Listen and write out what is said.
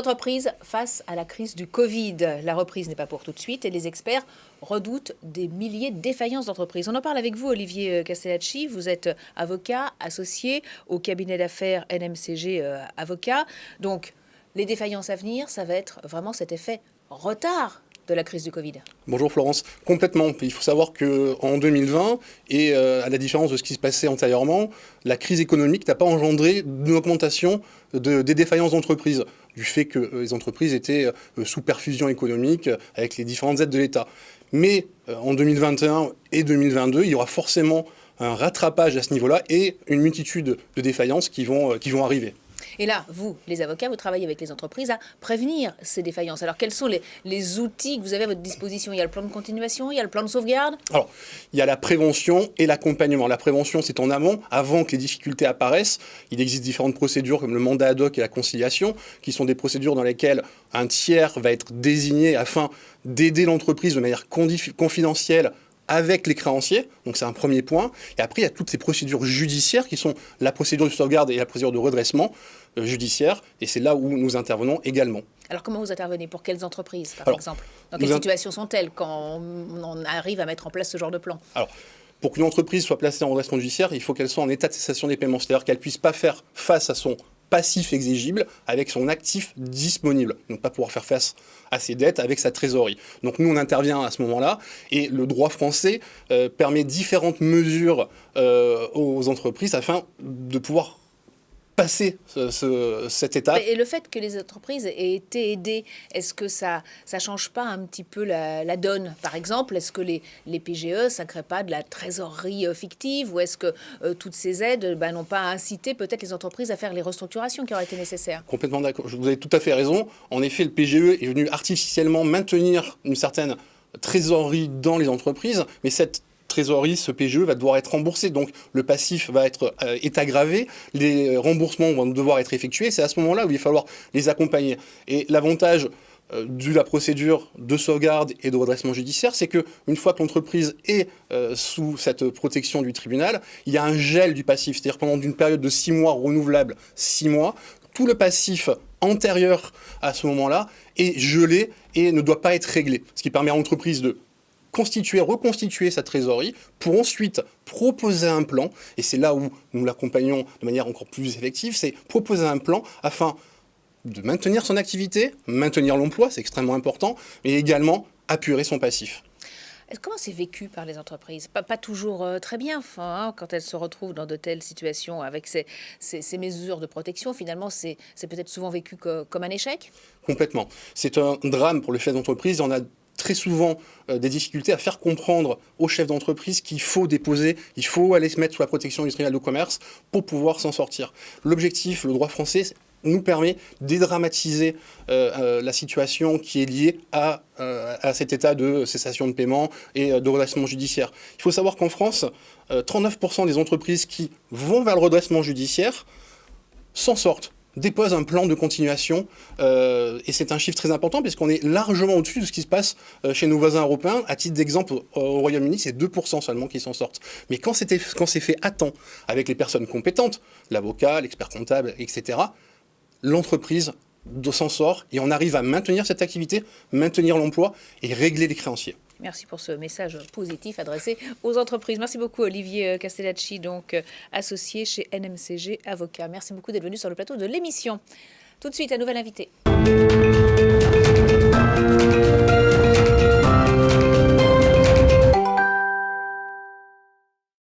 entreprises face à la crise du Covid. La reprise n'est pas pour tout de suite et les experts redoutent des milliers de défaillances d'entreprises. On en parle avec vous, Olivier Castellacci. Vous êtes avocat associé au cabinet d'affaires NMCG Avocat. Donc, les défaillances à venir, ça va être vraiment cet effet retard de la crise du Covid. Bonjour Florence, complètement. Il faut savoir qu'en 2020, et à la différence de ce qui se passait antérieurement, la crise économique n'a pas engendré une augmentation des défaillances d'entreprises, du fait que les entreprises étaient sous perfusion économique avec les différentes aides de l'État. Mais en 2021 et 2022, il y aura forcément un rattrapage à ce niveau-là et une multitude de défaillances qui vont arriver. Et là, vous, les avocats, vous travaillez avec les entreprises à prévenir ces défaillances. Alors, quels sont les outils que vous avez à votre disposition? Il y a le plan de continuation, il y a le plan de sauvegarde? Alors, il y a la prévention et l'accompagnement. La prévention, c'est en amont, avant que les difficultés apparaissent. Il existe différentes procédures comme le mandat ad hoc et la conciliation, qui sont des procédures dans lesquelles un tiers va être désigné afin d'aider l'entreprise de manière confidentielle avec les créanciers, donc c'est un premier point. Et après, il y a toutes ces procédures judiciaires qui sont la procédure de sauvegarde et la procédure de redressement judiciaire, et c'est là où nous intervenons également. Alors comment vous intervenez? Pour quelles entreprises, par exemple? Dans quelles situations sont-elles quand on arrive à mettre en place ce genre de plan? Alors, pour qu'une entreprise soit placée en redressement judiciaire, il faut qu'elle soit en état de cessation des paiements, c'est-à-dire qu'elle ne puisse pas faire face à son passif exigible avec son actif disponible, donc pas pouvoir faire face à ses dettes avec sa trésorerie. Donc nous, on intervient à ce moment-là, et le droit français permet différentes mesures aux entreprises afin de pouvoir passer cette étape. Et le fait que les entreprises aient été aidées, est-ce que ça change pas un petit peu la donne? Par exemple, est-ce que les PGE, ça ne crée pas de la trésorerie fictive, ou est-ce que toutes ces aides n'ont pas incité peut-être les entreprises à faire les restructurations qui auraient été nécessaires? Complètement d'accord, vous avez tout à fait raison. En effet, le PGE est venu artificiellement maintenir une certaine trésorerie dans les entreprises, mais cette trésorerie, ce PGE va devoir être remboursé, donc le passif est aggravé, les remboursements vont devoir être effectués, c'est à ce moment-là où il va falloir les accompagner. Et l'avantage de la procédure de sauvegarde et de redressement judiciaire, c'est qu'une fois que l'entreprise est sous cette protection du tribunal, il y a un gel du passif, c'est-à-dire pendant une période de 6 mois renouvelable, 6 mois, tout le passif antérieur à ce moment-là est gelé et ne doit pas être réglé, ce qui permet à l'entreprise de reconstituer sa trésorerie pour ensuite proposer un plan, et c'est là où nous l'accompagnons de manière encore plus effective, c'est proposer un plan afin de maintenir son activité, maintenir l'emploi, c'est extrêmement important, mais également apurer son passif. Comment c'est vécu par les entreprises? Pas toujours très bien, quand elles se retrouvent dans de telles situations avec ces mesures de protection. Finalement, c'est peut-être souvent vécu comme un échec? Complètement. C'est un drame pour le chef d'entreprise. On a très souvent des difficultés à faire comprendre aux chefs d'entreprise qu'il faut déposer, il faut aller se mettre sous la protection du tribunal de commerce pour pouvoir s'en sortir. L'objectif, le droit français, nous permet de dédramatiser la situation qui est liée à cet état de cessation de paiement et de redressement judiciaire. Il faut savoir qu'en France, 39% des entreprises qui vont vers le redressement judiciaire s'en sortent, déposent un plan de continuation, et c'est un chiffre très important puisqu'on est largement au-dessus de ce qui se passe chez nos voisins européens. À titre d'exemple, au Royaume-Uni, c'est 2% seulement qui s'en sortent. Mais quand c'est fait à temps, avec les personnes compétentes, l'avocat, l'expert comptable, etc., l'entreprise s'en sort et on arrive à maintenir cette activité, maintenir l'emploi et régler les créanciers. Merci pour ce message positif adressé aux entreprises. Merci beaucoup Olivier Castellacci, donc associé chez NMCG Avocat. Merci beaucoup d'être venu sur le plateau de l'émission. Tout de suite, un nouvel invité.